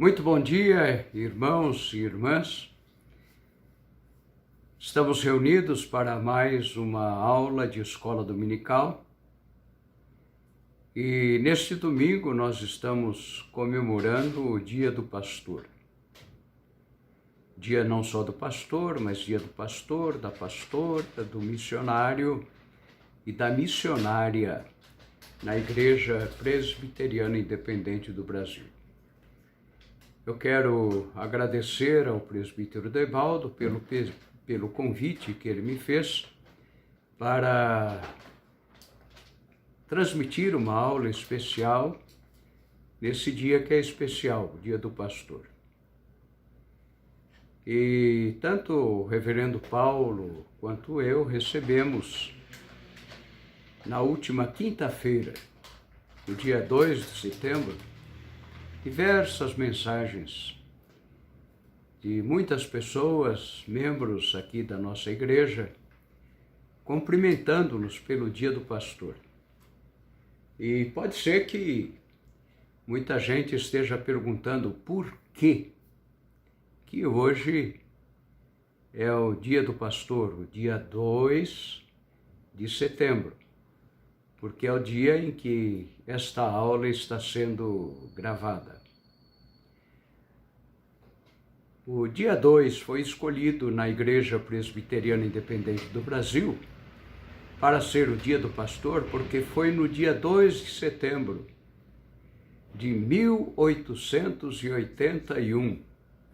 Muito bom dia, irmãos e irmãs. Estamos reunidos para mais uma aula de escola dominical. E neste domingo nós estamos comemorando o Dia do Pastor. Dia não só do pastor, mas dia do pastor, da pastora, do missionário e da missionária na Igreja Presbiteriana Independente do Brasil. Eu quero agradecer ao presbítero Devaldo pelo convite que ele me fez para transmitir uma aula especial nesse dia que é especial, o Dia do Pastor. E tanto o reverendo Paulo quanto eu recebemos na última quinta-feira, no dia 2 de setembro, diversas mensagens de muitas pessoas, membros aqui da nossa igreja, cumprimentando-nos pelo Dia do Pastor. E pode ser que muita gente esteja perguntando por que hoje é o Dia do Pastor, o dia 2 de setembro, porque é o dia em que esta aula está sendo gravada. O dia 2 foi escolhido na Igreja Presbiteriana Independente do Brasil para ser o Dia do Pastor, porque foi no dia 2 de setembro de 1881,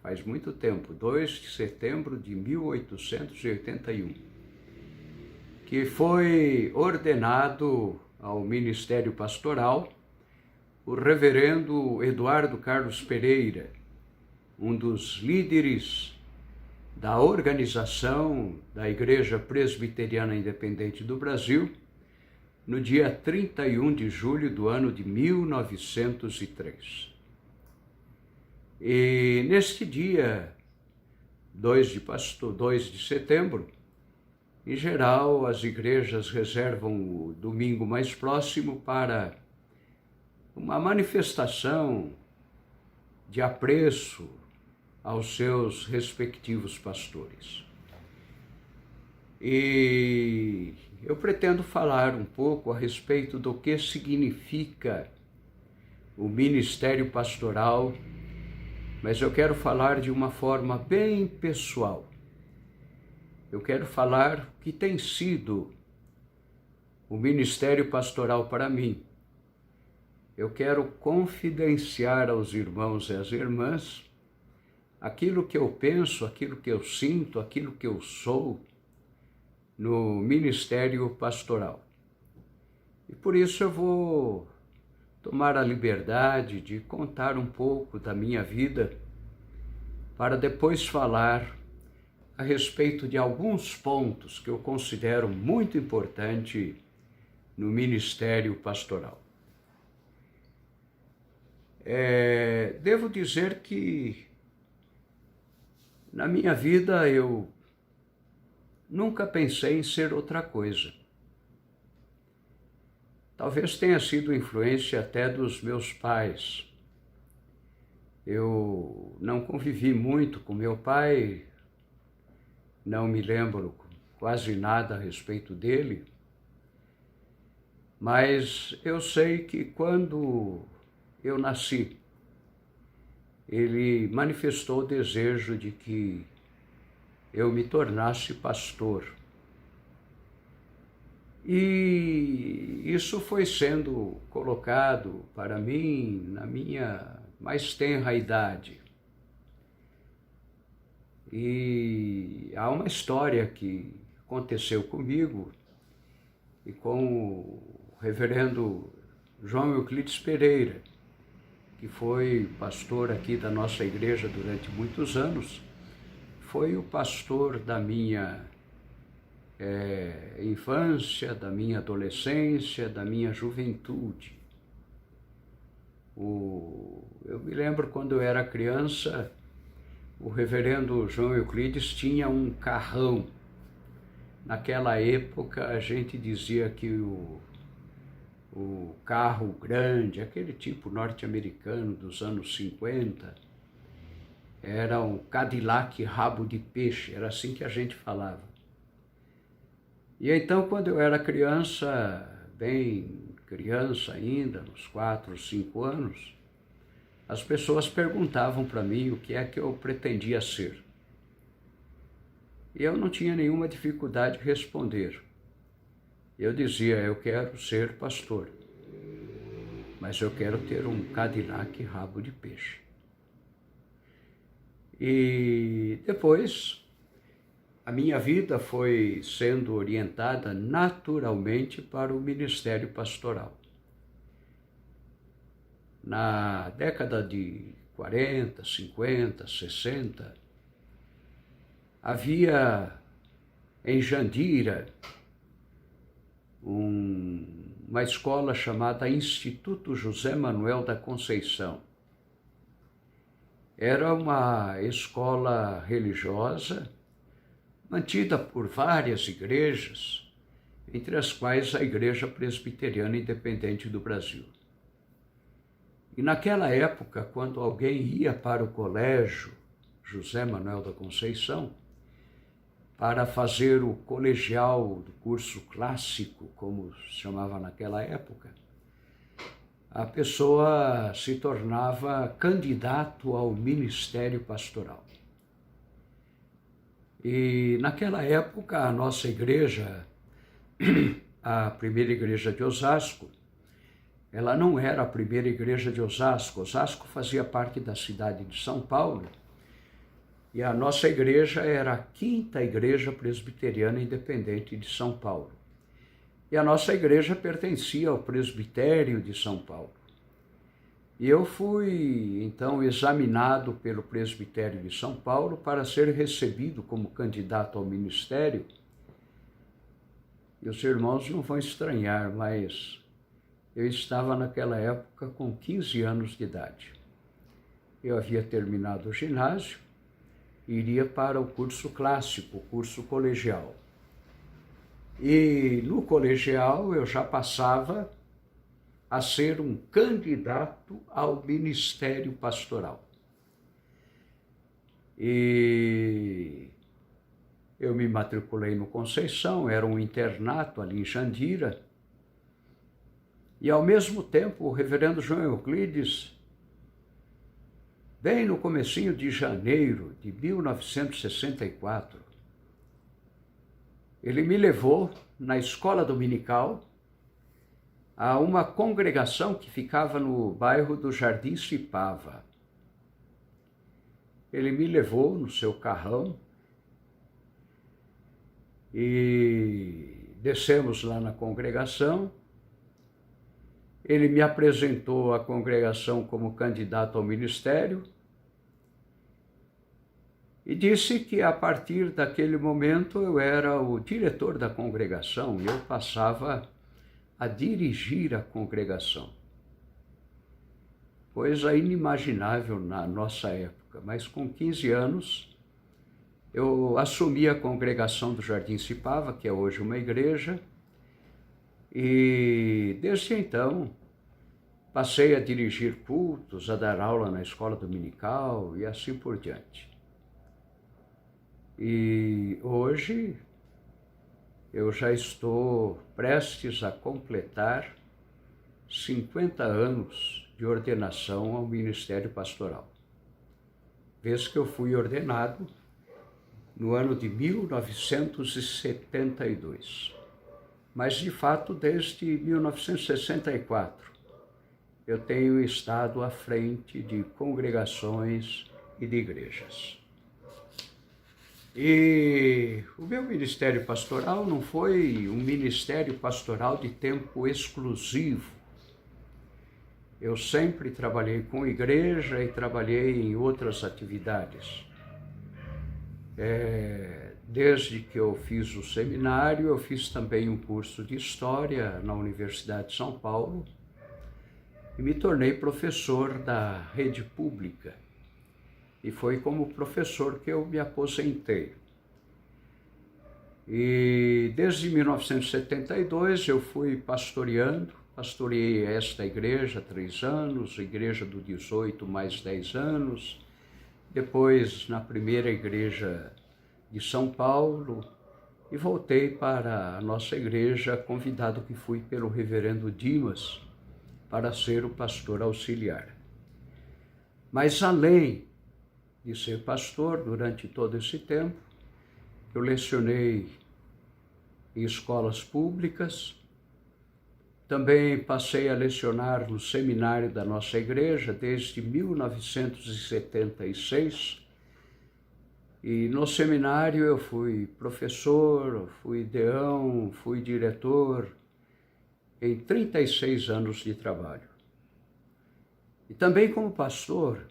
faz muito tempo, 2 de setembro de 1881, que foi ordenado ao ministério pastoral o reverendo Eduardo Carlos Pereira, um dos líderes da organização da Igreja Presbiteriana Independente do Brasil, no dia 31 de julho do ano de 1903. E neste dia, 2 de setembro, em geral, as igrejas reservam o domingo mais próximo para uma manifestação de apreço aos seus respectivos pastores. E eu pretendo falar um pouco a respeito do que significa o ministério pastoral, mas eu quero falar de uma forma bem pessoal. Eu quero falar o que tem sido o ministério pastoral para mim. Eu quero confidenciar aos irmãos e às irmãs aquilo que eu penso, aquilo que eu sinto, aquilo que eu sou no ministério pastoral. E por isso eu vou tomar a liberdade de contar um pouco da minha vida para depois falar a respeito de alguns pontos que eu considero muito importante no ministério pastoral. Devo dizer que na minha vida eu nunca pensei em ser outra coisa. Talvez tenha sido influência até dos meus pais. Eu não convivi muito com meu pai, não me lembro quase nada a respeito dele, mas eu sei que quando eu nasci, ele manifestou o desejo de que eu me tornasse pastor. E isso foi sendo colocado para mim na minha mais tenra idade. E há uma história que aconteceu comigo e com o reverendo João Euclides Pereira, que foi pastor aqui da nossa igreja durante muitos anos, foi o pastor da minha infância, da minha adolescência, da minha juventude. Eu me lembro quando eu era criança, o reverendo João Euclides tinha um carrão. Naquela época a gente dizia que o carro grande, aquele tipo norte-americano dos anos 50, Era um Cadillac rabo de peixe, era assim que a gente falava. E então, quando eu era criança, bem criança ainda, uns 4, 5 anos, as pessoas perguntavam para mim o que é que eu pretendia ser. E eu não tinha nenhuma dificuldade de responder. Eu dizia, eu quero ser pastor, mas eu quero ter um Cadillac rabo de peixe. E depois, a minha vida foi sendo orientada naturalmente para o ministério pastoral. Na década de 40, 50, 60, havia em Jandira uma escola chamada Instituto José Manuel da Conceição. Era uma escola religiosa mantida por várias igrejas, entre as quais a Igreja Presbiteriana Independente do Brasil. E naquela época, quando alguém ia para o colégio José Manuel da Conceição, para fazer o colegial do curso clássico, como se chamava naquela época, a pessoa se tornava candidato ao ministério pastoral. E naquela época a nossa igreja, a primeira igreja de Osasco, ela não era a primeira igreja de Osasco. Osasco fazia parte da cidade de São Paulo e a nossa igreja era a 5ª Igreja Presbiteriana Independente de São Paulo. E a nossa igreja pertencia ao presbitério de São Paulo. E eu fui, então, examinado pelo presbitério de São Paulo para ser recebido como candidato ao ministério. E os irmãos não vão estranhar, mas eu estava naquela época com 15 anos de idade. Eu havia terminado o ginásio e iria para o curso clássico, o curso colegial. E no colegial eu já passava a ser um candidato ao ministério pastoral. E eu me matriculei no Conceição, era um internato ali em Jandira, e ao mesmo tempo o reverendo João Euclides, bem no comecinho de janeiro de 1964, ele me levou na escola dominical a uma congregação que ficava no bairro do Jardim Cipava. Ele me levou no seu carrão e descemos lá na congregação. Ele me apresentou à congregação como candidato ao ministério e disse que a partir daquele momento eu era o diretor da congregação e eu passava a dirigir a congregação. Coisa inimaginável na nossa época, mas com 15 anos eu assumi a congregação do Jardim Cipava, que é hoje uma igreja, e desde então passei a dirigir cultos, a dar aula na escola dominical e assim por diante. E hoje eu já estou prestes a completar 50 anos de ordenação ao ministério pastoral. Vez que eu fui ordenado no ano de 1972. Mas, de fato, desde 1964, eu tenho estado à frente de congregações e de igrejas. E o meu ministério pastoral não foi um ministério pastoral de tempo exclusivo. Eu sempre trabalhei com igreja e trabalhei em outras atividades. Desde que eu fiz o seminário, eu fiz também um curso de História na Universidade de São Paulo e me tornei professor da rede pública. E foi como professor que eu me aposentei. E desde 1972 eu fui pastoreei esta igreja 3 anos, a igreja do 18 mais 10 anos, depois na primeira igreja de São Paulo e voltei para a nossa igreja, convidado que fui pelo reverendo Dimas para ser o pastor auxiliar. Mas além de ser pastor, durante todo esse tempo, eu lecionei em escolas públicas, também passei a lecionar no seminário da nossa igreja desde 1976, e no seminário eu fui professor, fui deão, fui diretor, em 36 anos de trabalho. E também como pastor,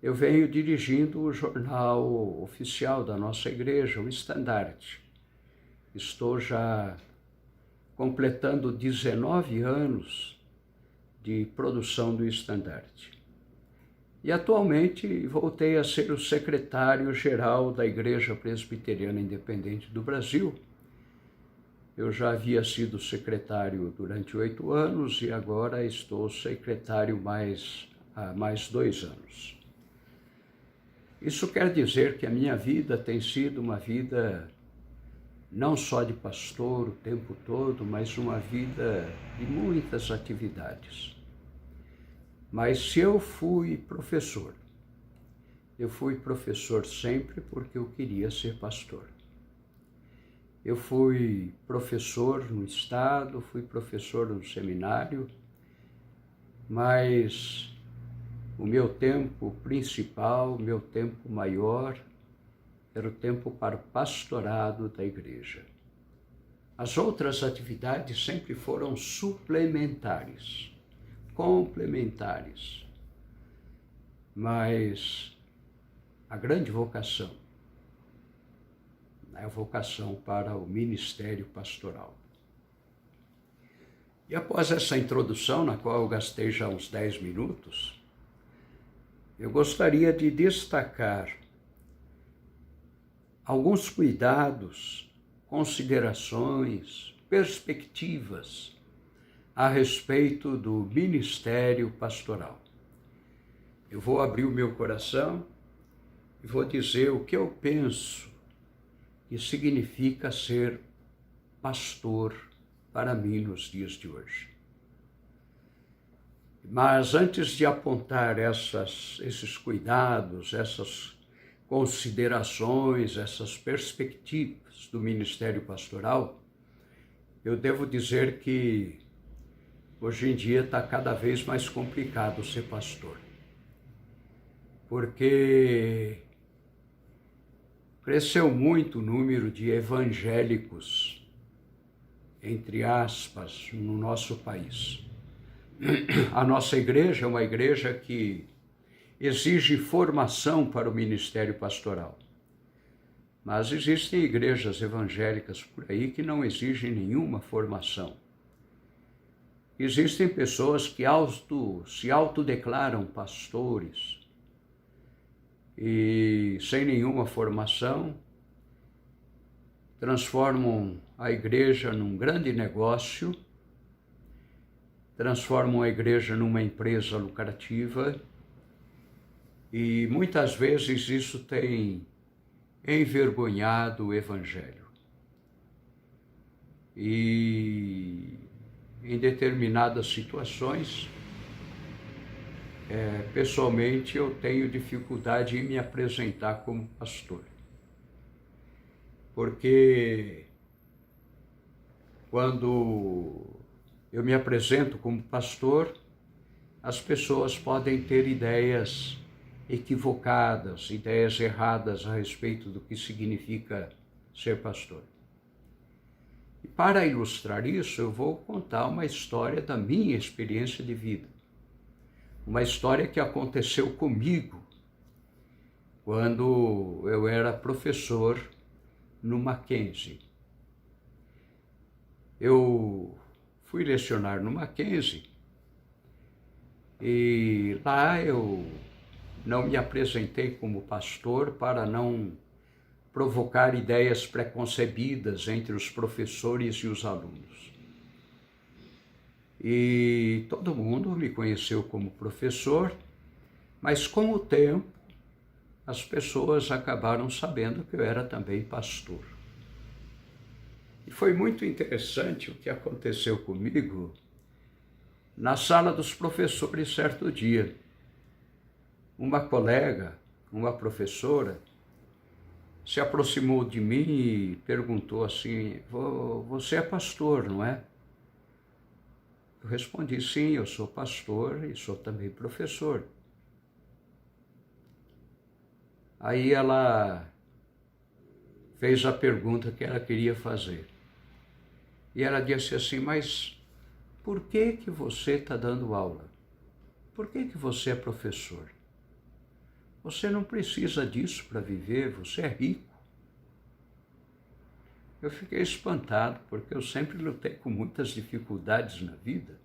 eu venho dirigindo o jornal oficial da nossa igreja, o Estandarte. Estou já completando 19 anos de produção do Estandarte. E atualmente voltei a ser o secretário-geral da Igreja Presbiteriana Independente do Brasil. Eu já havia sido secretário durante 8 anos e agora estou secretário há mais 2 anos. Isso quer dizer que a minha vida tem sido uma vida não só de pastor o tempo todo, mas uma vida de muitas atividades. Mas se eu fui professor sempre porque eu queria ser pastor. Eu fui professor no estado, fui professor no seminário, mas o meu tempo principal, o meu tempo maior, era o tempo para o pastorado da igreja. As outras atividades sempre foram suplementares, complementares, mas a grande vocação é a vocação para o ministério pastoral. E após essa introdução, na qual eu gastei já uns 10 minutos, eu gostaria de destacar alguns cuidados, considerações, perspectivas a respeito do ministério pastoral. Eu vou abrir o meu coração e vou dizer o que eu penso que significa ser pastor para mim nos dias de hoje. Mas antes de apontar esses cuidados, essas considerações, essas perspectivas do ministério pastoral, eu devo dizer que hoje em dia está cada vez mais complicado ser pastor, porque cresceu muito o número de evangélicos, entre aspas, no nosso país. A nossa igreja é uma igreja que exige formação para o ministério pastoral. Mas existem igrejas evangélicas por aí que não exigem nenhuma formação. Existem pessoas que se autodeclaram pastores e, sem nenhuma formação, transformam a igreja num grande negócio, transformam a igreja numa empresa lucrativa e muitas vezes isso tem envergonhado o evangelho. E em determinadas situações, pessoalmente eu tenho dificuldade em me apresentar como pastor. Porque quando eu me apresento como pastor, as pessoas podem ter ideias equivocadas, ideias erradas a respeito do que significa ser pastor. E para ilustrar isso, eu vou contar uma história da minha experiência de vida. Uma história que aconteceu comigo quando eu era professor no Mackenzie. Eu fui lecionar no Mackenzie e lá eu não me apresentei como pastor para não provocar ideias preconcebidas entre os professores e os alunos. E todo mundo me conheceu como professor, mas com o tempo as pessoas acabaram sabendo que eu era também pastor. E foi muito interessante o que aconteceu comigo na sala dos professores certo dia. Uma colega, uma professora, se aproximou de mim e perguntou assim: você é pastor, não é? Eu respondi: sim, eu sou pastor e sou também professor. Aí ela fez a pergunta que ela queria fazer. E ela disse assim: mas por que você está dando aula? Por que você é professor? Você não precisa disso para viver, você é rico. Eu fiquei espantado, porque eu sempre lutei com muitas dificuldades na vida.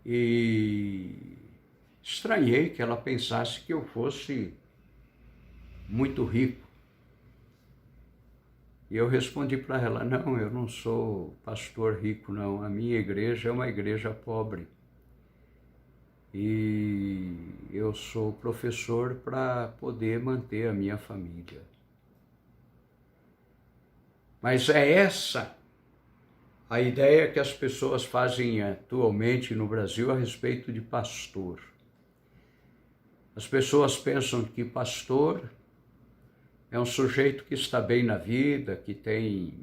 E estranhei que ela pensasse que eu fosse muito rico. E eu respondi para ela: não, eu não sou pastor rico, não. A minha igreja é uma igreja pobre. E eu sou professor para poder manter a minha família. Mas é essa a ideia que as pessoas fazem atualmente no Brasil a respeito de pastor. As pessoas pensam que pastor é um sujeito que está bem na vida, que tem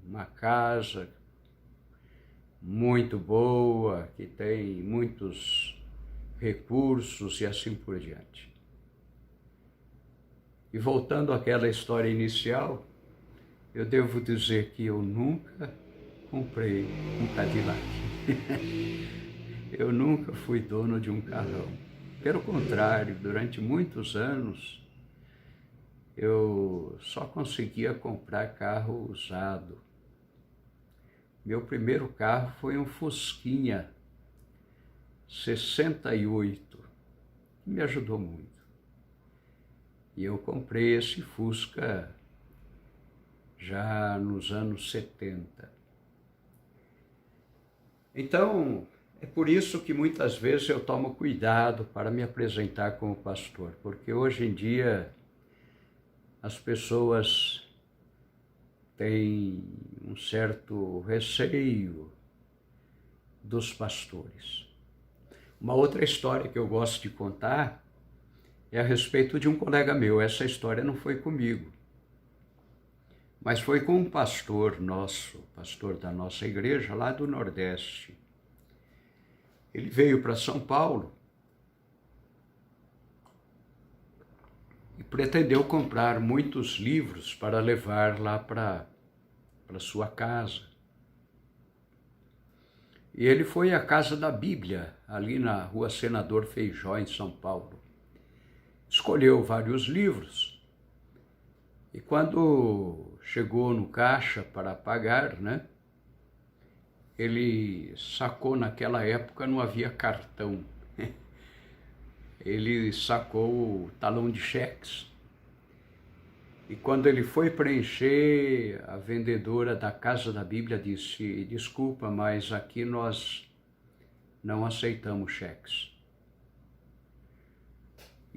uma casa muito boa, que tem muitos recursos e assim por diante. E voltando àquela história inicial, eu devo dizer que eu nunca comprei um Cadillac. Eu nunca fui dono de um carrão. Pelo contrário, durante muitos anos, eu só conseguia comprar carro usado. Meu primeiro carro foi um Fusquinha 68, que me ajudou muito. E eu comprei esse Fusca já nos anos 70. Então, é por isso que muitas vezes eu tomo cuidado para me apresentar como pastor, porque hoje em dia as pessoas têm um certo receio dos pastores. Uma outra história que eu gosto de contar é a respeito de um colega meu. Essa história não foi comigo, mas foi com um pastor nosso, pastor da nossa igreja lá do Nordeste. Ele veio para São Paulo e pretendeu comprar muitos livros para levar lá para sua casa. E ele foi à Casa da Bíblia, ali na Rua Senador Feijó, em São Paulo. Escolheu vários livros e quando chegou no caixa para pagar, ele sacou, naquela época não havia cartão, ele sacou o talão de cheques. E quando ele foi preencher, a vendedora da Casa da Bíblia disse: desculpa, mas aqui nós não aceitamos cheques.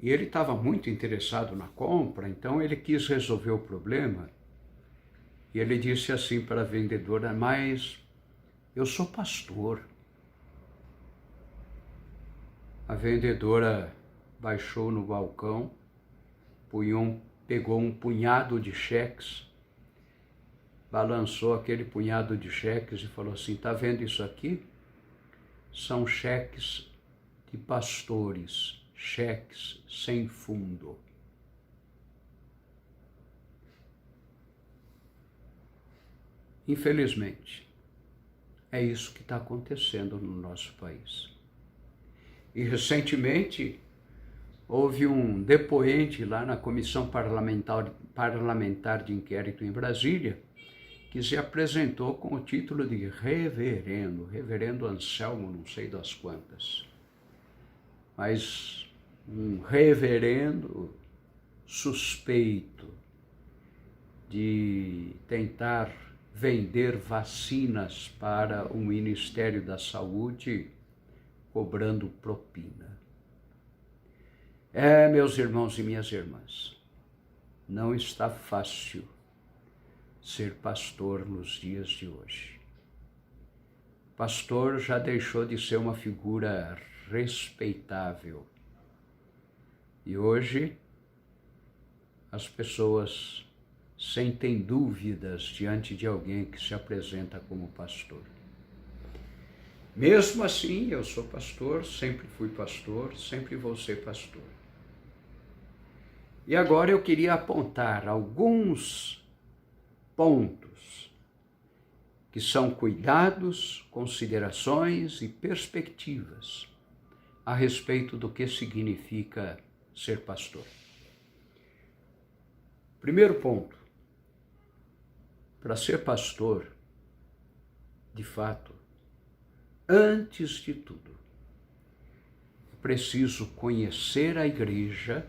E ele estava muito interessado na compra, então ele quis resolver o problema. E ele disse assim para a vendedora: mas eu sou pastor. A vendedora baixou no balcão, pegou um punhado de cheques, balançou aquele punhado de cheques e falou assim: tá vendo isso aqui? São cheques de pastores, cheques sem fundo. Infelizmente, é isso que está acontecendo no nosso país. E recentemente houve um depoente lá na Comissão Parlamentar de Inquérito em Brasília, que se apresentou com o título de reverendo Anselmo, não sei das quantas, mas um reverendo suspeito de tentar vender vacinas para o Ministério da Saúde, cobrando propina. Meus irmãos e minhas irmãs, não está fácil ser pastor nos dias de hoje. Pastor já deixou de ser uma figura respeitável. E hoje as pessoas sentem dúvidas diante de alguém que se apresenta como pastor. Mesmo assim, eu sou pastor, sempre fui pastor, sempre vou ser pastor. E agora eu queria apontar alguns pontos que são cuidados, considerações e perspectivas a respeito do que significa ser pastor. Primeiro ponto, para ser pastor, de fato, antes de tudo, é preciso conhecer a igreja,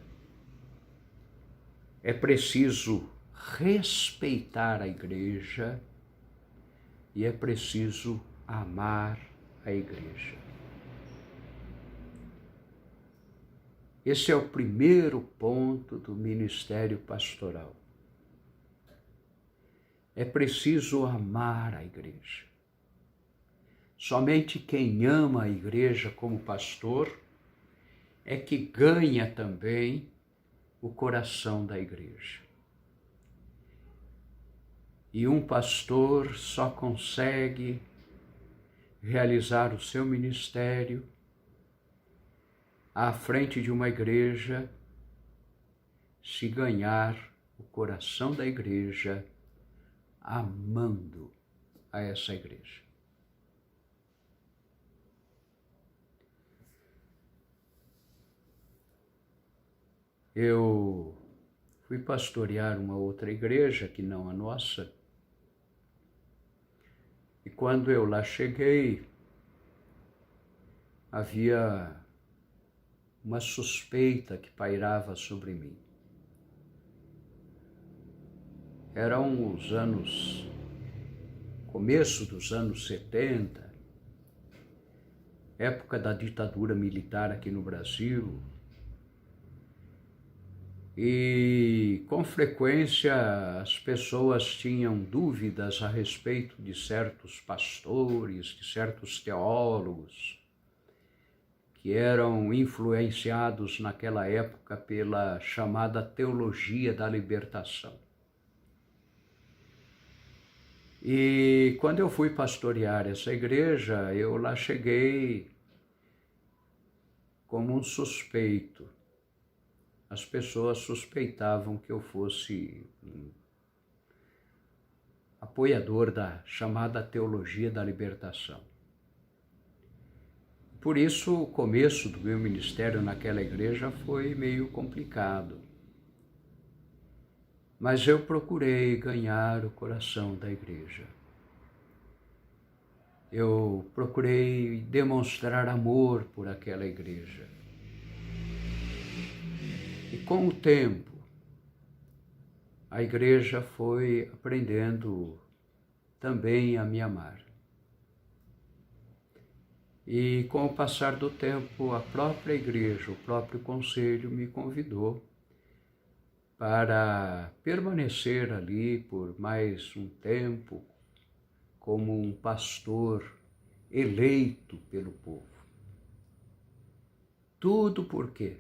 é preciso respeitar a igreja e é preciso amar a igreja. Esse é o primeiro ponto do ministério pastoral. É preciso amar a igreja. Somente quem ama a igreja como pastor é que ganha também o coração da igreja. E um pastor só consegue realizar o seu ministério à frente de uma igreja se ganhar o coração da igreja amando a essa igreja. Eu fui pastorear uma outra igreja, que não a nossa, e quando eu lá cheguei, havia uma suspeita que pairava sobre mim. Eram os anos, começo dos anos 70, época da ditadura militar aqui no Brasil, e com frequência as pessoas tinham dúvidas a respeito de certos pastores, de certos teólogos, que eram influenciados naquela época pela chamada teologia da libertação. E quando eu fui pastorear essa igreja, eu lá cheguei como um suspeito. As pessoas suspeitavam que eu fosse apoiador da chamada teologia da libertação. Por isso, o começo do meu ministério naquela igreja foi meio complicado. Mas eu procurei ganhar o coração da igreja. Eu procurei demonstrar amor por aquela igreja. E com o tempo, a igreja foi aprendendo também a me amar. E com o passar do tempo, a própria igreja, o próprio conselho me convidou para permanecer ali por mais um tempo como um pastor eleito pelo povo. Tudo porque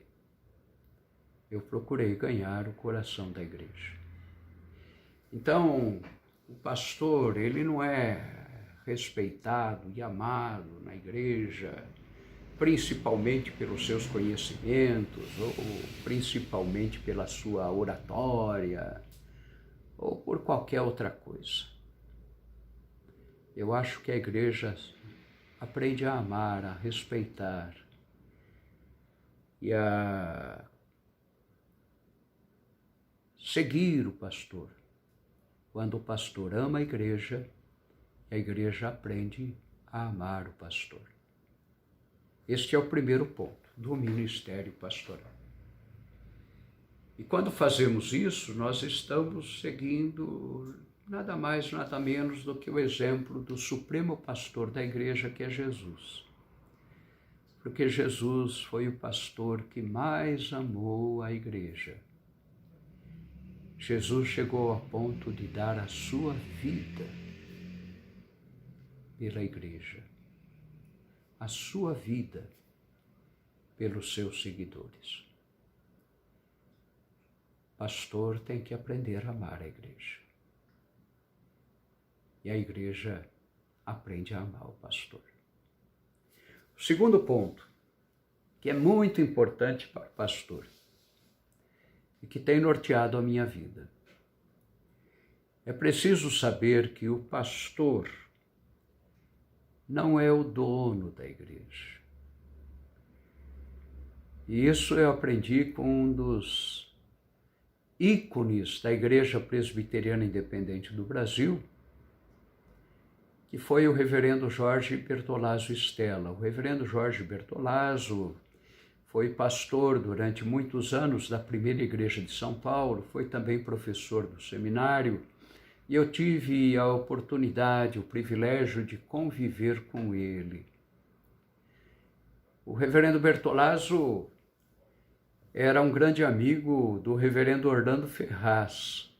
eu procurei ganhar o coração da igreja. Então, o pastor, ele não é respeitado e amado na igreja, principalmente pelos seus conhecimentos, ou principalmente pela sua oratória, ou por qualquer outra coisa. Eu acho que a igreja aprende a amar, a respeitar e a seguir o pastor. Quando o pastor ama a igreja aprende a amar o pastor. Este é o primeiro ponto do ministério pastoral. E quando fazemos isso, nós estamos seguindo nada mais, nada menos do que o exemplo do supremo pastor da igreja, que é Jesus. Porque Jesus foi o pastor que mais amou a igreja. Jesus chegou ao ponto de dar a sua vida pela igreja, a sua vida pelos seus seguidores. Pastor tem que aprender a amar a igreja. E a igreja aprende a amar o pastor. O segundo ponto, que é muito importante para o pastor e que tem norteado a minha vida. É preciso saber que o pastor não é o dono da igreja. E isso eu aprendi com um dos ícones da Igreja Presbiteriana Independente do Brasil, que foi o reverendo Jorge Bertolazzo Stella. O reverendo Jorge Bertolazzo foi pastor durante muitos anos da primeira igreja de São Paulo, foi também professor do seminário, e eu tive a oportunidade, o privilégio de conviver com ele. O reverendo Bertolazzo era um grande amigo do reverendo Orlando Ferraz.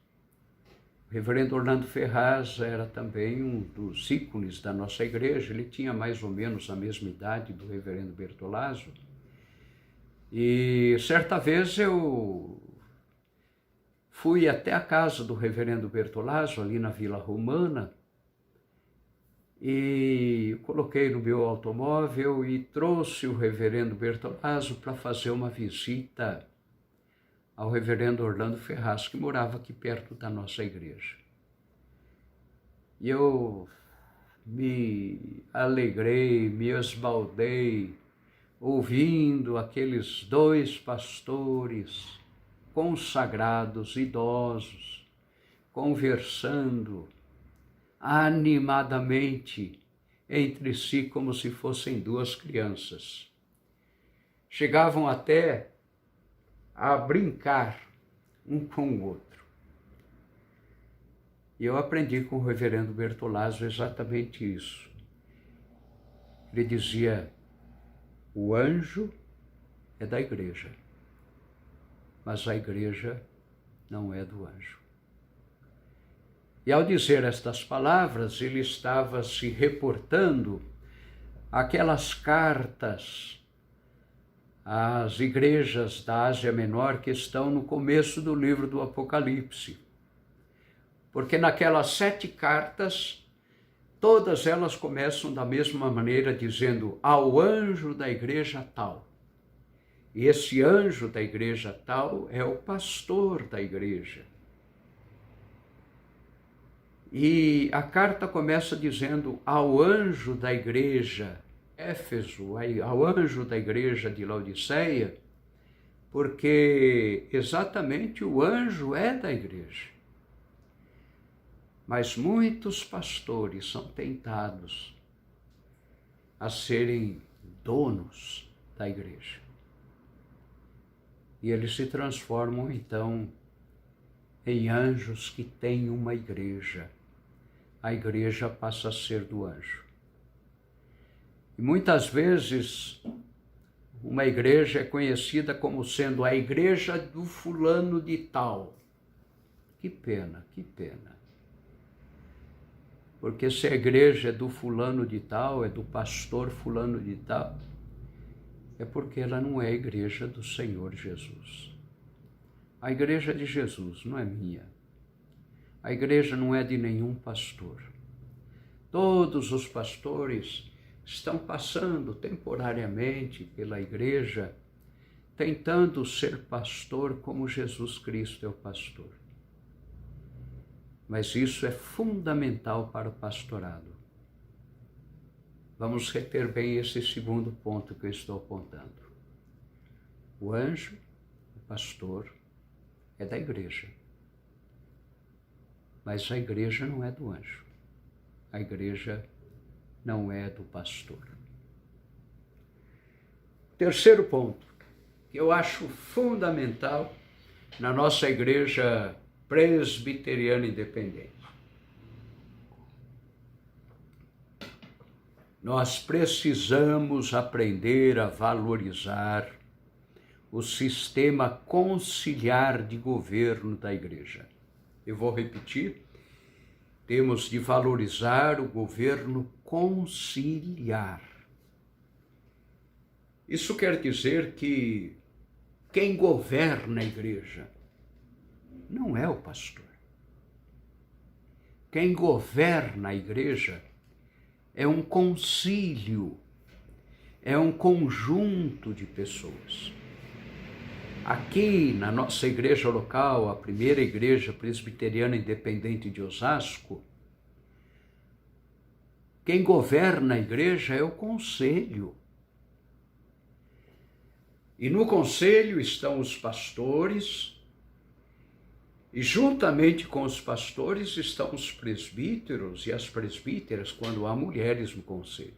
O reverendo Orlando Ferraz era também um dos ícones da nossa igreja, ele tinha mais ou menos a mesma idade do reverendo Bertolazzo. E certa vez eu fui até a casa do reverendo Bertolazzo, ali na Vila Romana, e coloquei no meu automóvel e trouxe o reverendo Bertolazzo para fazer uma visita ao reverendo Orlando Ferraz, que morava aqui perto da nossa igreja. E eu me alegrei, me esbaldei, ouvindo aqueles dois pastores consagrados, idosos, conversando animadamente entre si como se fossem duas crianças. Chegavam até a brincar um com o outro. E eu aprendi com o reverendo Bertolazzo exatamente isso. Ele dizia: o anjo é da igreja, mas a igreja não é do anjo. E ao dizer estas palavras, ele estava se reportando àquelas cartas às igrejas da Ásia Menor que estão no começo do livro do Apocalipse. Porque naquelas 7 cartas, todas elas começam da mesma maneira, dizendo ao anjo da igreja tal. E esse anjo da igreja tal é o pastor da igreja. E a carta começa dizendo ao anjo da igreja Éfeso, ao anjo da igreja de Laodiceia, porque exatamente o anjo é da igreja. Mas muitos pastores são tentados a serem donos da igreja. E eles se transformam, então, em anjos que têm uma igreja. A igreja passa a ser do anjo. E muitas vezes, uma igreja é conhecida como sendo a igreja do fulano de tal. Que pena, que pena. Porque se a igreja é do fulano de tal, é do pastor fulano de tal, é porque ela não é a igreja do Senhor Jesus. A igreja de Jesus não é minha. A igreja não é de nenhum pastor. Todos os pastores estão passando temporariamente pela igreja, tentando ser pastor como Jesus Cristo é o pastor. Mas isso é fundamental para o pastorado. Vamos reter bem esse segundo ponto que eu estou apontando. O anjo, o pastor, é da igreja. Mas a igreja não é do anjo. A igreja não é do pastor. Terceiro ponto, que eu acho fundamental na nossa igreja presbiteriana independente. Nós precisamos aprender a valorizar o sistema conciliar de governo da igreja. Eu vou repetir, temos de valorizar o governo conciliar. Isso quer dizer que quem governa a igreja não é o pastor. Quem governa a igreja é um concílio, é um conjunto de pessoas. Aqui na nossa igreja local, a primeira igreja presbiteriana independente de Osasco, quem governa a igreja é o conselho. E no conselho estão os pastores, e juntamente com os pastores estão os presbíteros e as presbíteras, quando há mulheres no conselho.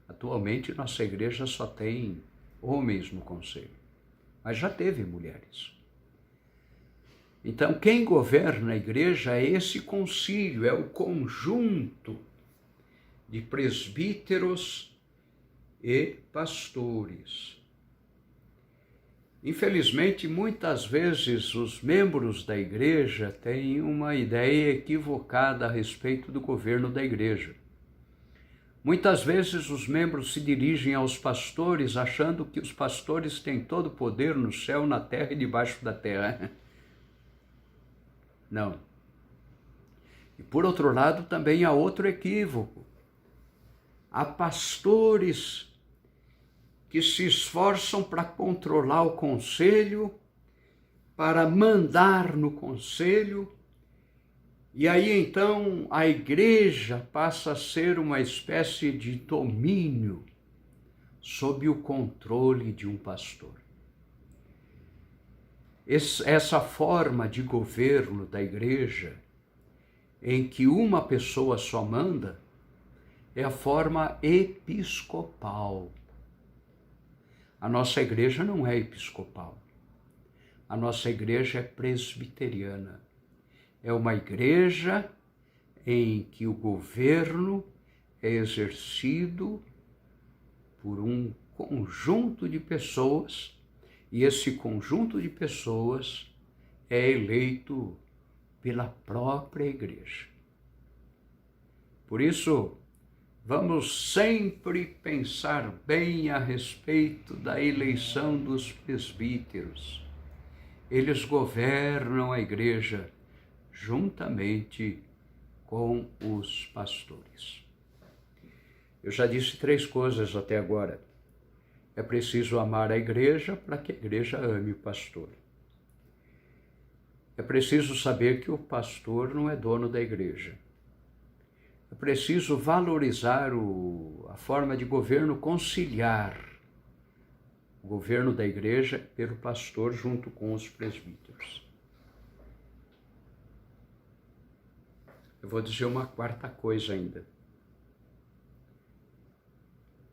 Atualmente nossa igreja só tem homens no conselho, mas já teve mulheres. Então quem governa a igreja é esse concílio, é o conjunto de presbíteros e pastores. Infelizmente, muitas vezes os membros da igreja têm uma ideia equivocada a respeito do governo da igreja. Muitas vezes os membros se dirigem aos pastores achando que os pastores têm todo o poder no céu, na terra e debaixo da terra. Não. E por outro lado também há outro equívoco. Há pastores que se esforçam para controlar o conselho, para mandar no conselho, e aí então a igreja passa a ser uma espécie de domínio sob o controle de um pastor. Essa forma de governo da igreja, em que uma pessoa só manda, é a forma episcopal. A nossa igreja não é episcopal. A nossa igreja é presbiteriana. É uma igreja em que o governo é exercido por um conjunto de pessoas, e esse conjunto de pessoas é eleito pela própria igreja. Por isso, vamos sempre pensar bem a respeito da eleição dos presbíteros. Eles governam a igreja juntamente com os pastores. Eu já disse 3 coisas até agora. É preciso amar a igreja para que a igreja ame o pastor. É preciso saber que o pastor não é dono da igreja. É preciso valorizar a forma de governo conciliar, o governo da igreja pelo pastor junto com os presbíteros. Eu vou dizer uma 4ª coisa ainda.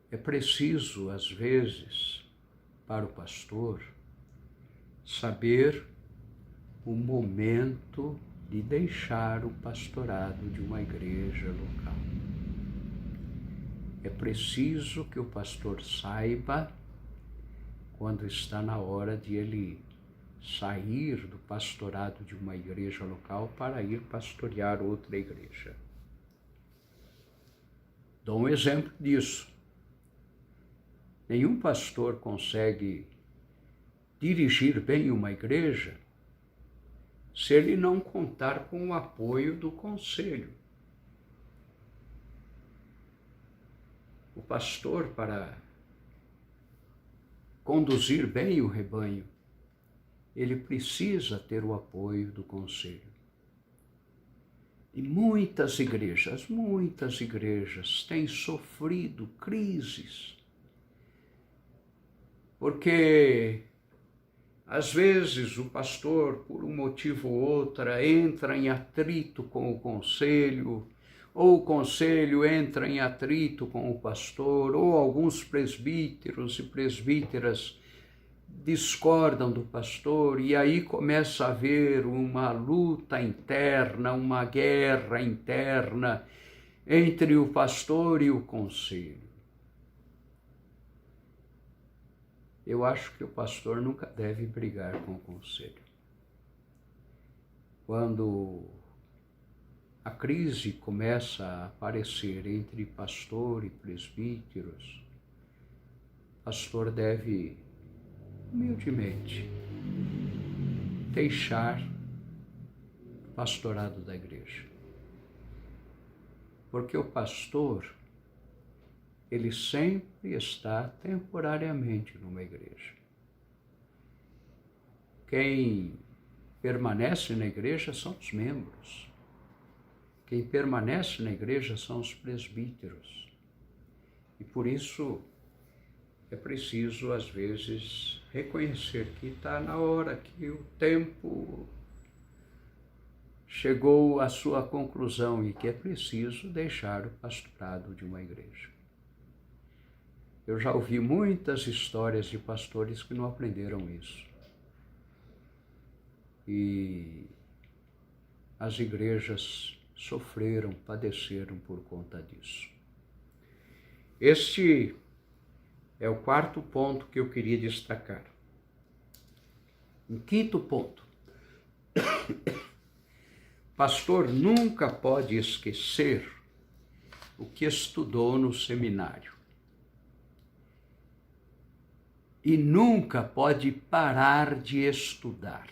É preciso, às vezes, para o pastor, saber o momento de deixar o pastorado de uma igreja local. É preciso que o pastor saiba quando está na hora de ele sair do pastorado de uma igreja local para ir pastorear outra igreja. Dou um exemplo disso. Nenhum pastor consegue dirigir bem uma igreja se ele não contar com o apoio do conselho. O pastor, para conduzir bem o rebanho, ele precisa ter o apoio do conselho. E muitas igrejas têm sofrido crises, porque às vezes o pastor, por um motivo ou outro, entra em atrito com o conselho, ou o conselho entra em atrito com o pastor, ou alguns presbíteros e presbíteras discordam do pastor, e aí começa a haver uma luta interna, uma guerra interna, entre o pastor e o conselho. Eu acho que o pastor nunca deve brigar com o conselho. Quando a crise começa a aparecer entre pastor e presbíteros, o pastor deve, humildemente, deixar o pastorado da igreja. Porque o pastor, ele sempre está temporariamente numa igreja. Quem permanece na igreja são os membros. Quem permanece na igreja são os presbíteros. E por isso é preciso, às vezes, reconhecer que está na hora, que o tempo chegou à sua conclusão e que é preciso deixar o pastorado de uma igreja. Eu já ouvi muitas histórias de pastores que não aprenderam isso. E as igrejas sofreram, padeceram por conta disso. Este é o quarto ponto que eu queria destacar. Um quinto ponto. Pastor nunca pode esquecer o que estudou no seminário. E nunca pode parar de estudar.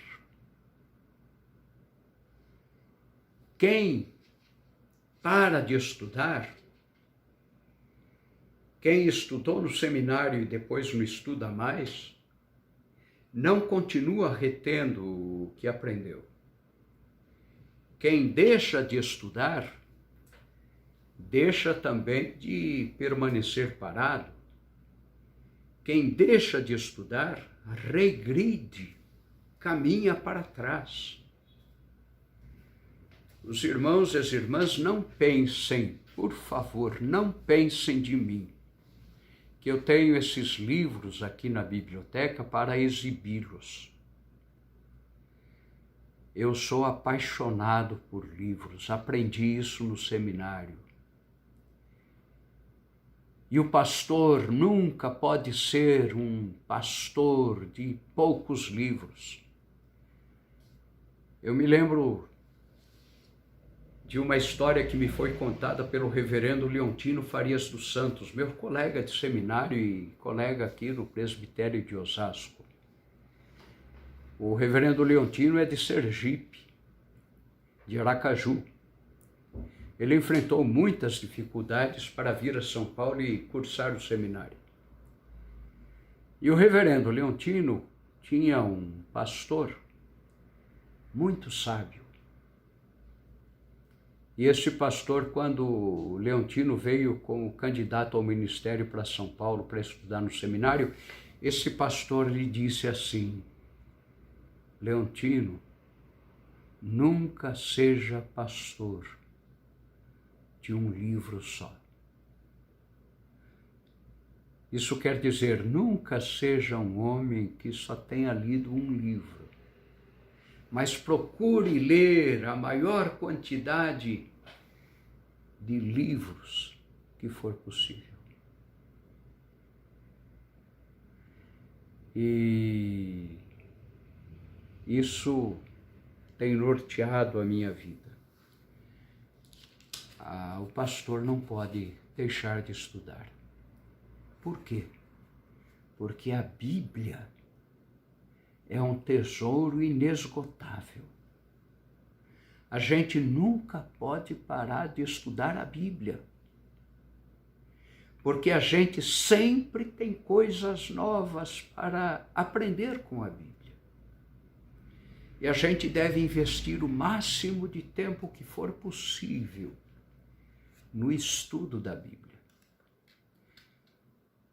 Quem para de estudar, quem estudou no seminário e depois não estuda mais, não continua retendo o que aprendeu. Quem deixa de estudar, deixa também de permanecer parado. Quem deixa de estudar, regride, caminha para trás. Os irmãos e as irmãs não pensem, por favor, não pensem de mim, que eu tenho esses livros aqui na biblioteca para exibi-los. Eu sou apaixonado por livros, aprendi isso no seminário. E o pastor nunca pode ser um pastor de poucos livros. Eu me lembro de uma história que me foi contada pelo reverendo Leontino Farias dos Santos, meu colega de seminário e colega aqui no presbitério de Osasco. O reverendo Leontino é de Sergipe, de Aracaju. Ele enfrentou muitas dificuldades para vir a São Paulo e cursar o seminário. E o reverendo Leontino tinha um pastor muito sábio. E esse pastor, quando o Leontino veio como candidato ao ministério para São Paulo para estudar no seminário, esse pastor lhe disse assim: Leontino, nunca seja pastor de um livro só. Isso quer dizer, nunca seja um homem que só tenha lido um livro, mas procure ler a maior quantidade de livros que for possível. E isso tem norteado a minha vida. O pastor não pode deixar de estudar. Por quê? Porque a Bíblia é um tesouro inesgotável. A gente nunca pode parar de estudar a Bíblia, porque a gente sempre tem coisas novas para aprender com a Bíblia. E a gente deve investir o máximo de tempo que for possível no estudo da Bíblia.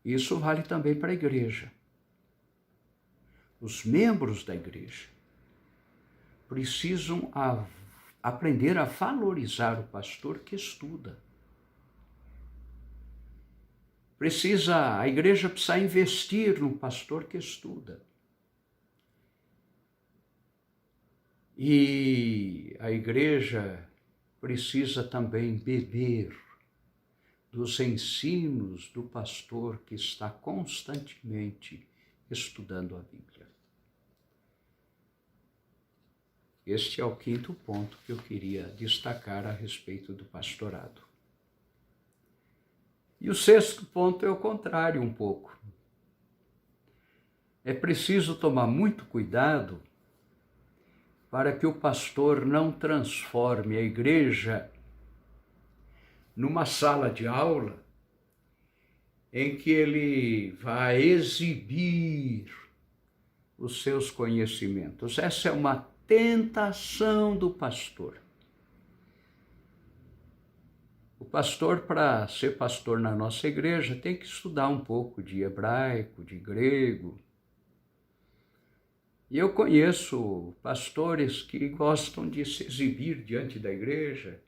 Isso vale também para a igreja. Os membros da igreja precisam aprender a valorizar o pastor que estuda. A igreja precisa investir no pastor que estuda. E a igreja precisa também beber dos ensinos do pastor que está constantemente estudando a Bíblia. Este é o quinto ponto que eu queria destacar a respeito do pastorado. E o sexto ponto é o contrário um pouco. É preciso tomar muito cuidado para que o pastor não transforme a igreja numa sala de aula em que ele vai exibir os seus conhecimentos. Essa é uma tentação do pastor. O pastor, para ser pastor na nossa igreja, tem que estudar um pouco de hebraico, de grego. E eu conheço pastores que gostam de se exibir diante da igreja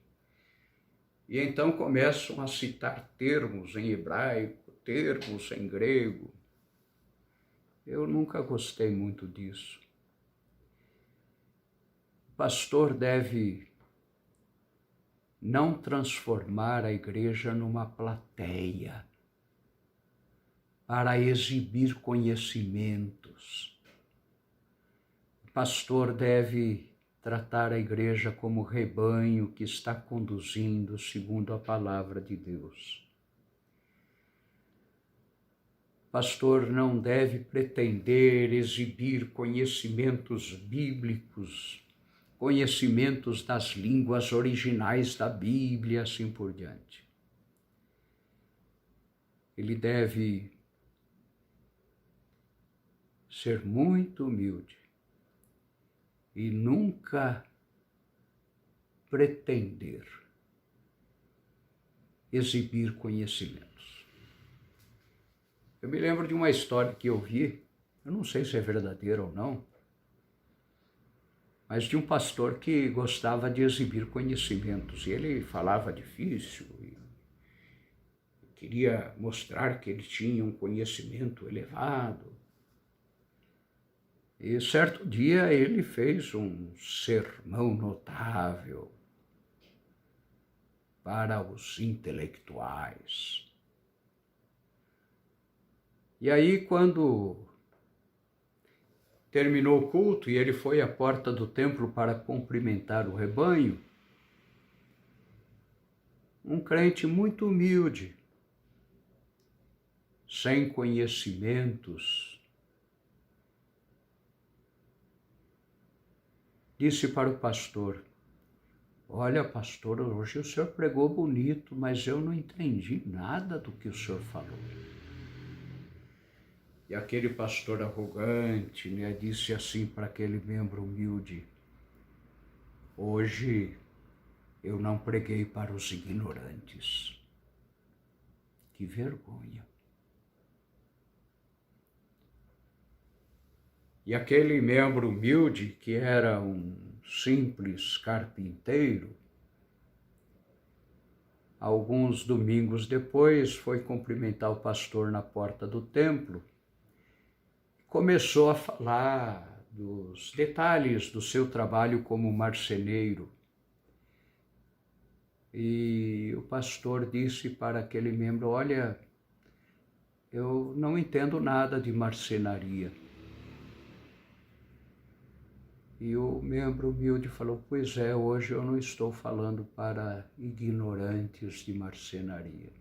e então começam a citar termos em hebraico, termos em grego. Eu nunca gostei muito disso. O pastor deve não transformar a igreja numa plateia para exibir conhecimentos. O pastor deve tratar a igreja como rebanho que está conduzindo segundo a palavra de Deus. O pastor não deve pretender exibir conhecimentos bíblicos, conhecimentos das línguas originais da Bíblia, assim por diante. Ele deve ser muito humilde e nunca pretender exibir conhecimentos. Eu me lembro de uma história que eu vi, eu não sei se é verdadeira ou não, mas de um pastor que gostava de exibir conhecimentos. E ele falava difícil e queria mostrar que ele tinha um conhecimento elevado. E certo dia ele fez um sermão notável para os intelectuais. E aí, quando terminou o culto e ele foi à porta do templo para cumprimentar o rebanho, um crente muito humilde, sem conhecimentos, disse para o pastor: olha, pastor, hoje o senhor pregou bonito, mas eu não entendi nada do que o senhor falou. E aquele pastor arrogante, disse assim para aquele membro humilde: hoje eu não preguei para os ignorantes. Que vergonha. E aquele membro humilde, que era um simples carpinteiro, alguns domingos depois foi cumprimentar o pastor na porta do templo. Começou a falar dos detalhes do seu trabalho como marceneiro. E o pastor disse para aquele membro: olha, eu não entendo nada de marcenaria. E o membro humilde falou: pois é, hoje eu não estou falando para ignorantes de marcenaria.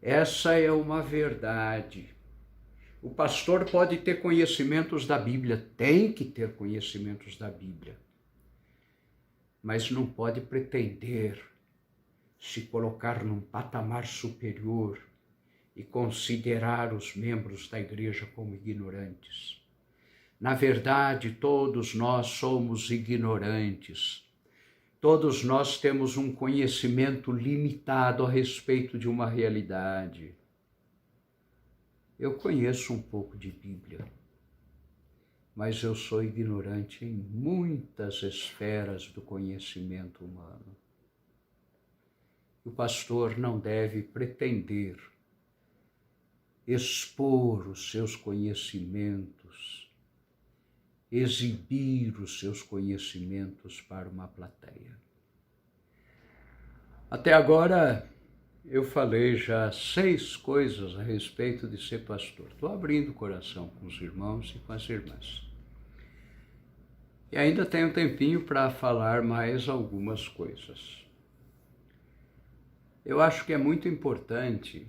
Essa é uma verdade. O pastor pode ter conhecimentos da Bíblia, tem que ter conhecimentos da Bíblia, mas não pode pretender se colocar num patamar superior e considerar os membros da igreja como ignorantes. Na verdade, todos nós somos ignorantes. Todos nós temos um conhecimento limitado a respeito de uma realidade. Eu conheço um pouco de Bíblia, mas eu sou ignorante em muitas esferas do conhecimento humano. O pastor não deve pretender expor os seus conhecimentos, exibir os seus conhecimentos para uma plateia. Até agora, eu falei já 6 coisas a respeito de ser pastor. Estou abrindo o coração com os irmãos e com as irmãs. E ainda tenho um tempinho para falar mais algumas coisas. Eu acho que é muito importante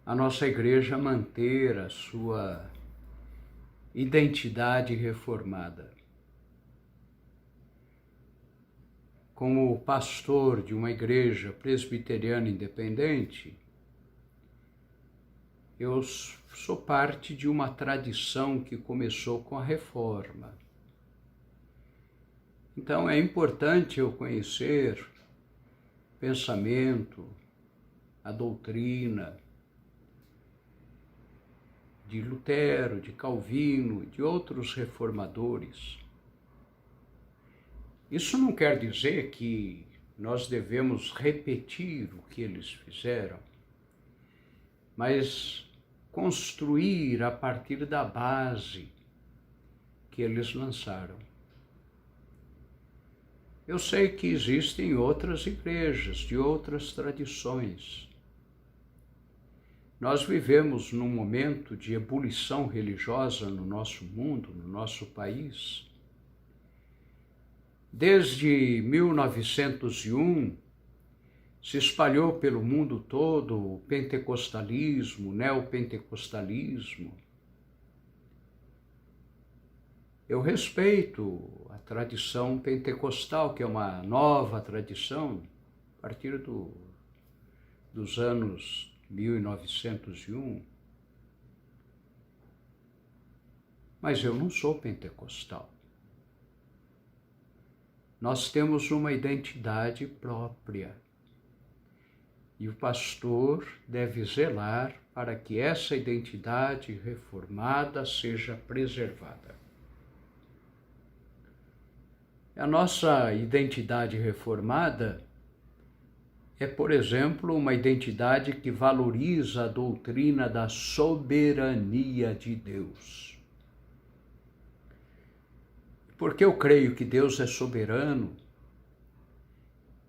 a nossa igreja manter a sua identidade reformada. Como pastor de uma igreja presbiteriana independente, eu sou parte de uma tradição que começou com a Reforma. Então é importante eu conhecer o pensamento, a doutrina de Lutero, de Calvino, de outros reformadores. Isso não quer dizer que nós devemos repetir o que eles fizeram, mas construir a partir da base que eles lançaram. Eu sei que existem outras igrejas, de outras tradições. Nós vivemos num momento de ebulição religiosa no nosso mundo, no nosso país. Desde 1901, se espalhou pelo mundo todo o pentecostalismo, o neopentecostalismo. Eu respeito a tradição pentecostal, que é uma nova tradição, a partir dos anos 1901. Mas eu não sou pentecostal. Nós temos uma identidade própria. E o pastor deve zelar para que essa identidade reformada seja preservada. A nossa identidade reformada é, por exemplo, uma identidade que valoriza a doutrina da soberania de Deus. Porque eu creio que Deus é soberano,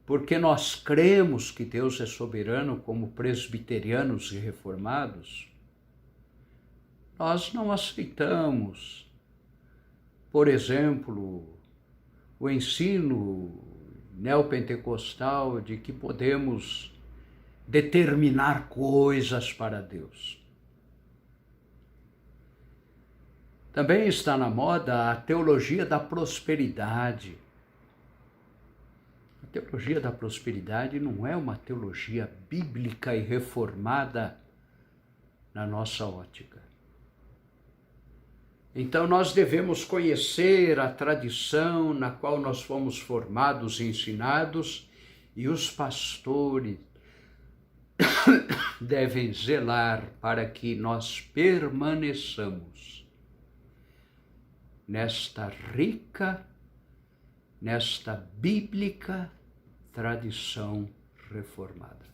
porque nós cremos que Deus é soberano como presbiterianos e reformados, nós não aceitamos, por exemplo, o ensino neopentecostal de que podemos determinar coisas para Deus. Também está na moda a teologia da prosperidade. A teologia da prosperidade não é uma teologia bíblica e reformada na nossa ótica. Então nós devemos conhecer a tradição na qual nós fomos formados e ensinados, e os pastores devem zelar para que nós permaneçamos nesta rica, nesta bíblica tradição reformada.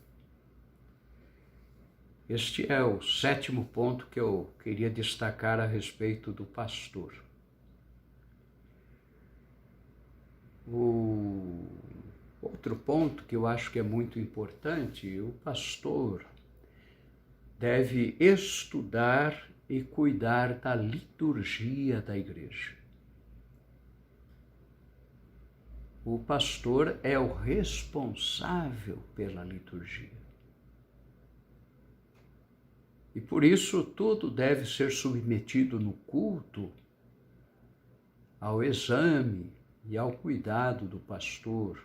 Este é o 7º ponto que eu queria destacar a respeito do pastor. O outro ponto que eu acho que é muito importante, o pastor deve estudar e cuidar da liturgia da igreja. O pastor é o responsável pela liturgia. E por isso tudo deve ser submetido no culto ao exame e ao cuidado do pastor.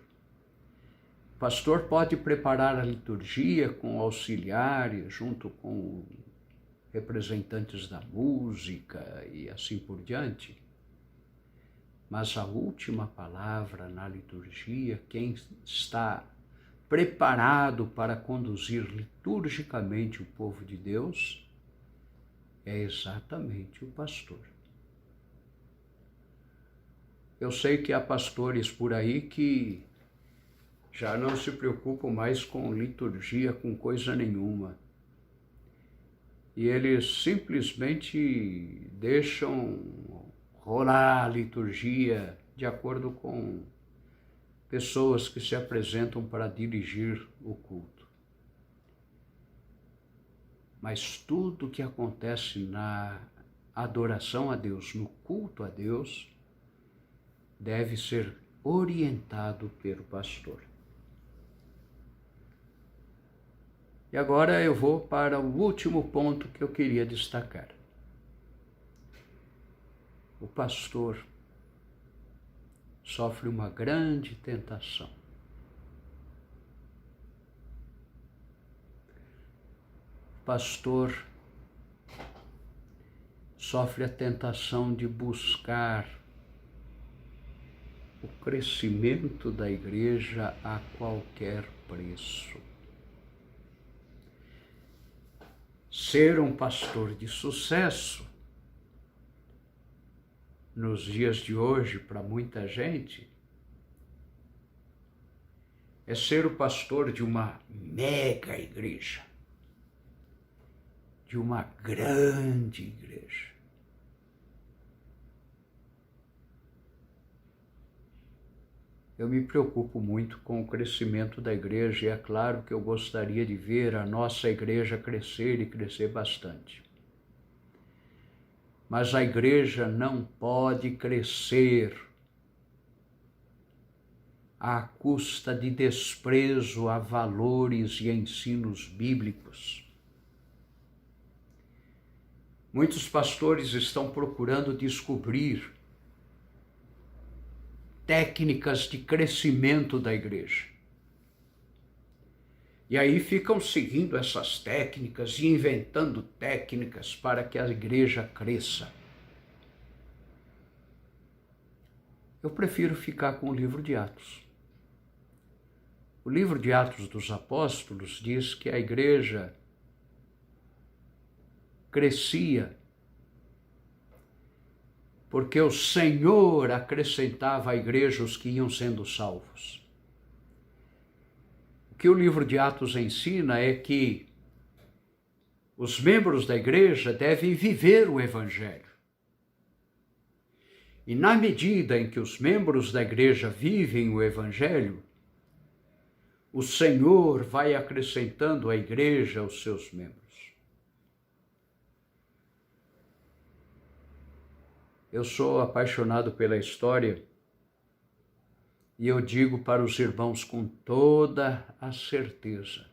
O pastor pode preparar a liturgia com auxiliares, junto com representantes da música e assim por diante. Mas a última palavra na liturgia, quem está preparado para conduzir liturgicamente o povo de Deus, é exatamente o pastor. Eu sei que há pastores por aí que já não se preocupam mais com liturgia, com coisa nenhuma. E eles simplesmente deixam rolar a liturgia de acordo com pessoas que se apresentam para dirigir o culto. Mas tudo que acontece na adoração a Deus, no culto a Deus, deve ser orientado pelo pastor. E agora eu vou para o último ponto que eu queria destacar. O pastor sofre uma grande tentação. O pastor sofre a tentação de buscar o crescimento da igreja a qualquer preço. Ser um pastor de sucesso nos dias de hoje, para muita gente, é ser o pastor de uma mega igreja, de uma grande igreja. Eu me preocupo muito com o crescimento da igreja e é claro que eu gostaria de ver a nossa igreja crescer e crescer bastante. Mas a igreja não pode crescer à custa de desprezo a valores e ensinos bíblicos. Muitos pastores estão procurando descobrir técnicas de crescimento da igreja. E aí ficam seguindo essas técnicas e inventando técnicas para que a igreja cresça. Eu prefiro ficar com o livro de Atos. O livro de Atos dos Apóstolos diz que a igreja crescia porque o Senhor acrescentava à igreja os que iam sendo salvos. O que o livro de Atos ensina é que os membros da igreja devem viver o Evangelho. E na medida em que os membros da igreja vivem o Evangelho, o Senhor vai acrescentando à igreja os seus membros. Eu sou apaixonado pela história e eu digo para os irmãos com toda a certeza: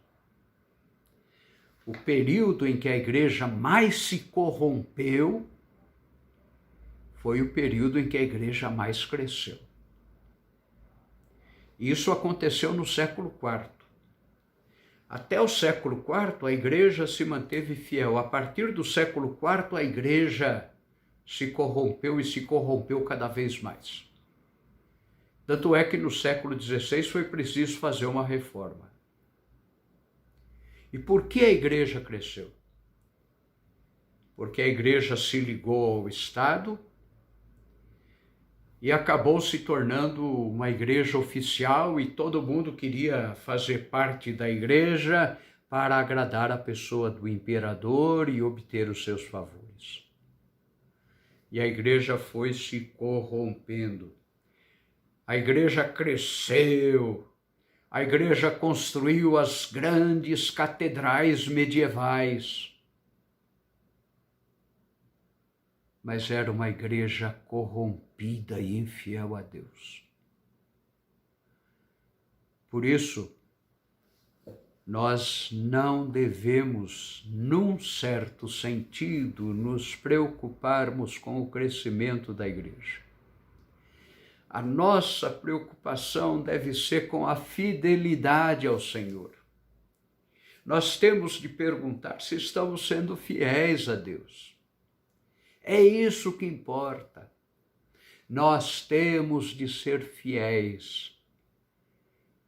o período em que a igreja mais se corrompeu foi o período em que a igreja mais cresceu. Isso aconteceu no século IV. Até o século IV, a igreja se manteve fiel. A partir do século IV, a igreja se corrompeu e se corrompeu cada vez mais. Tanto é que no século XVI foi preciso fazer uma reforma. E por que a igreja cresceu? Porque a igreja se ligou ao Estado e acabou se tornando uma igreja oficial e todo mundo queria fazer parte da igreja para agradar a pessoa do imperador e obter os seus favores. E a igreja foi se corrompendo. A igreja cresceu, a igreja construiu as grandes catedrais medievais. Mas era uma igreja corrompida e infiel a Deus. Por isso, nós não devemos, num certo sentido, nos preocuparmos com o crescimento da igreja. A nossa preocupação deve ser com a fidelidade ao Senhor. Nós temos de perguntar se estamos sendo fiéis a Deus. É isso que importa. Nós temos de ser fiéis.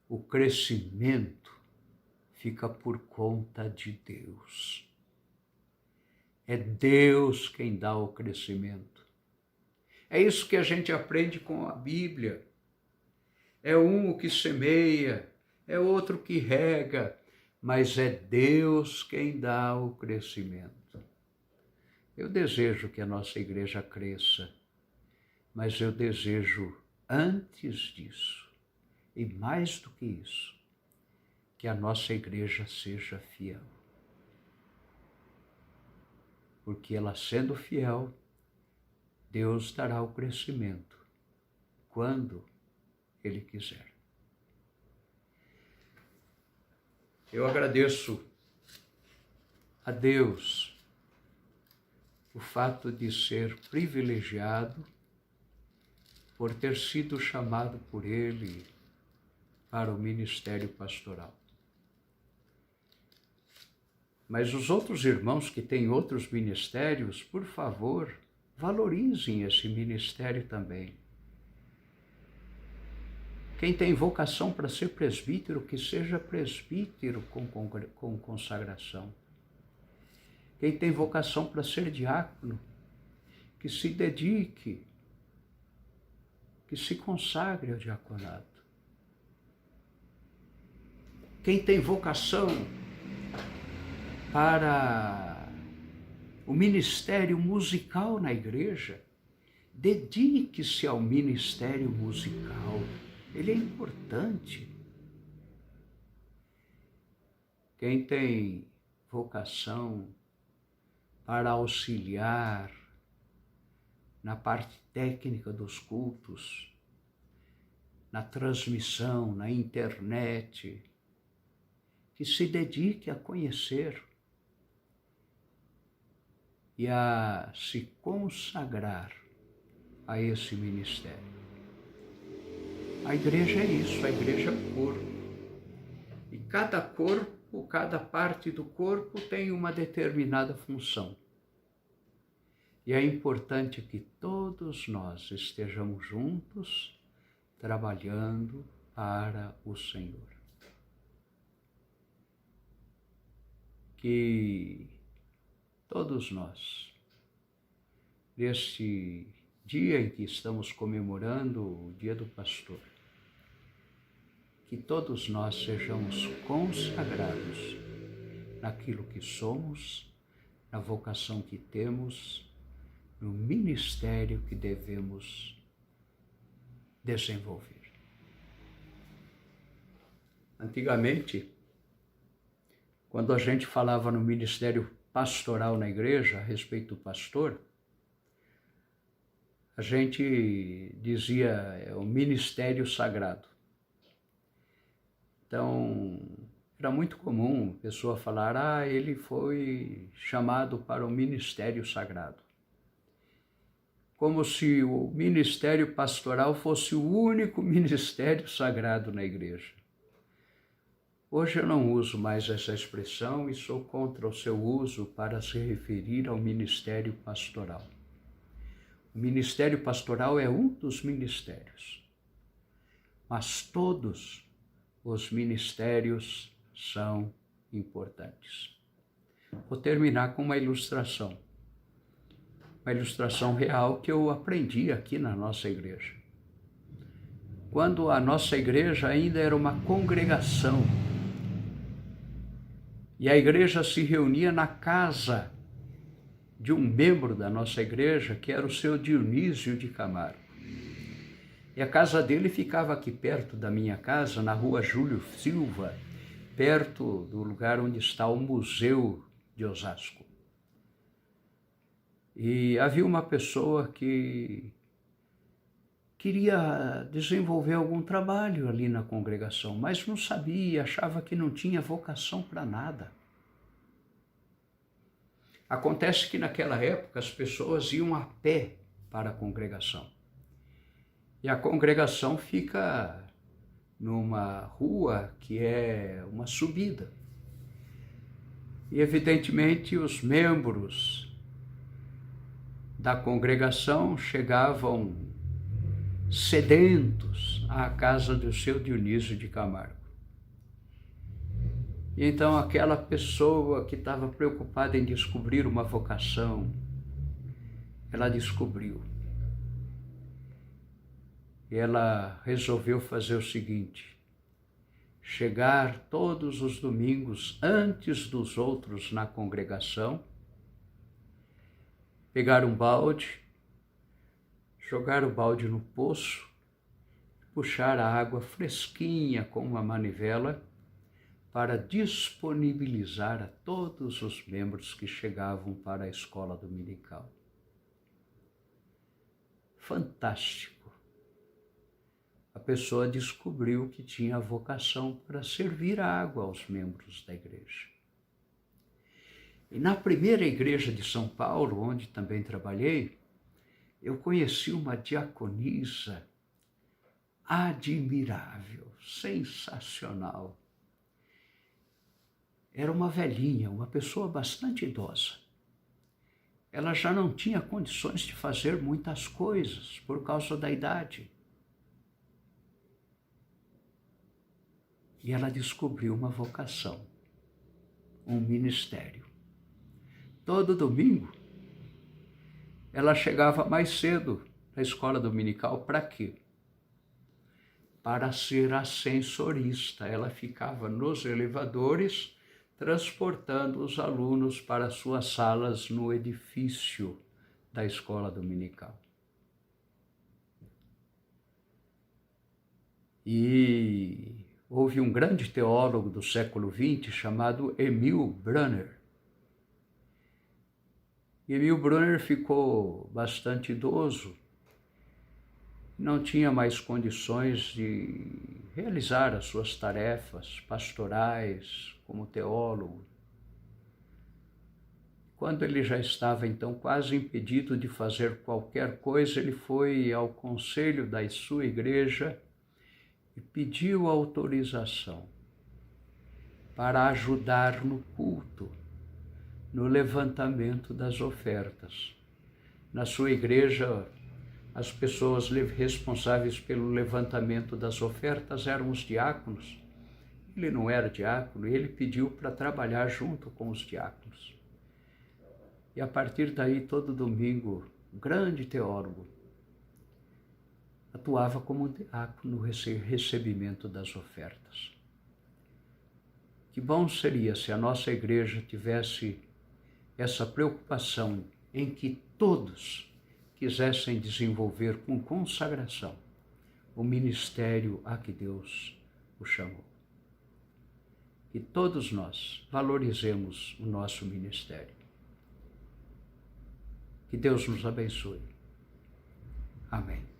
O crescimento fica por conta de Deus. É Deus quem dá o crescimento. É isso que a gente aprende com a Bíblia. É um que semeia, é outro que rega, mas é Deus quem dá o crescimento. Eu desejo que a nossa igreja cresça, mas eu desejo, antes disso, E mais do que isso, que a nossa igreja seja fiel. Porque ela sendo fiel, Deus dará o crescimento quando Ele quiser. Eu agradeço a Deus o fato de ser privilegiado por ter sido chamado por Ele para o ministério pastoral. Mas os outros irmãos que têm outros ministérios, por favor, valorizem esse ministério também. Quem tem vocação para ser presbítero, que seja presbítero com consagração. Quem tem vocação para ser diácono, que se dedique, que se consagre ao diaconato. Quem tem vocação para o ministério musical na igreja, dedique-se ao ministério musical. Ele é importante. Quem tem vocação para auxiliar na parte técnica dos cultos, na transmissão, na internet, que se dedique a conhecer e a se consagrar a esse ministério. A igreja é isso, a igreja é o corpo. E cada corpo, cada parte do corpo tem uma determinada função. E é importante que todos nós estejamos juntos, trabalhando para o Senhor. Que todos nós, neste dia em que estamos comemorando o Dia do Pastor, que todos nós sejamos consagrados naquilo que somos, na vocação que temos, no ministério que devemos desenvolver. Antigamente, quando a gente falava no ministério pastoral na igreja, a respeito do pastor, a gente dizia é o ministério sagrado. Então, era muito comum a pessoa falar, ele foi chamado para o ministério sagrado. Como se o ministério pastoral fosse o único ministério sagrado na igreja. Hoje eu não uso mais essa expressão e sou contra o seu uso para se referir ao ministério pastoral. O ministério pastoral é um dos ministérios, mas todos os ministérios são importantes. Vou terminar com uma ilustração real que eu aprendi aqui na nossa igreja. Quando a nossa igreja ainda era uma congregação, e a igreja se reunia na casa de um membro da nossa igreja, que era o seu Dionísio de Camargo. E a casa dele ficava aqui perto da minha casa, na rua Júlio Silva, perto do lugar onde está o Museu de Osasco. E havia uma pessoa que queria desenvolver algum trabalho ali na congregação, mas não sabia, achava que não tinha vocação para nada. Acontece que naquela época as pessoas iam a pé para a congregação. E a congregação fica numa rua que é uma subida. E evidentemente os membros da congregação chegavam sedentos à casa do seu Dionísio de Camargo. E então aquela pessoa que estava preocupada em descobrir uma vocação, ela descobriu. E ela resolveu fazer o seguinte: chegar todos os domingos antes dos outros na congregação, pegar um balde, jogar o balde no poço, puxar a água fresquinha com uma manivela para disponibilizar a todos os membros que chegavam para a escola dominical. Fantástico! A pessoa descobriu que tinha vocação para servir a água aos membros da igreja. E na primeira igreja de São Paulo, onde também trabalhei, eu conheci uma diaconisa admirável, sensacional. Era uma velhinha, uma pessoa bastante idosa. Ela já não tinha condições de fazer muitas coisas por causa da idade. E ela descobriu uma vocação, um ministério. Todo domingo, ela chegava mais cedo na escola dominical. Para quê? Para ser ascensorista. Ela ficava nos elevadores, transportando os alunos para suas salas no edifício da escola dominical. E houve um grande teólogo do século XX chamado Emil Brunner. Emil Brunner ficou bastante idoso, não tinha mais condições de realizar as suas tarefas pastorais como teólogo. Quando ele já estava então quase impedido de fazer qualquer coisa, ele foi ao conselho da sua igreja e pediu autorização para ajudar no culto, no levantamento das ofertas. Na sua igreja, as pessoas responsáveis pelo levantamento das ofertas eram os diáconos. Ele não era diácono e ele pediu para trabalhar junto com os diáconos. E a partir daí, todo domingo, um grande teólogo atuava como diácono no recebimento das ofertas. Que bom seria se a nossa igreja tivesse essa preocupação em que todos quisessem desenvolver com consagração o ministério a que Deus o chamou. Que todos nós valorizemos o nosso ministério. Que Deus nos abençoe. Amém.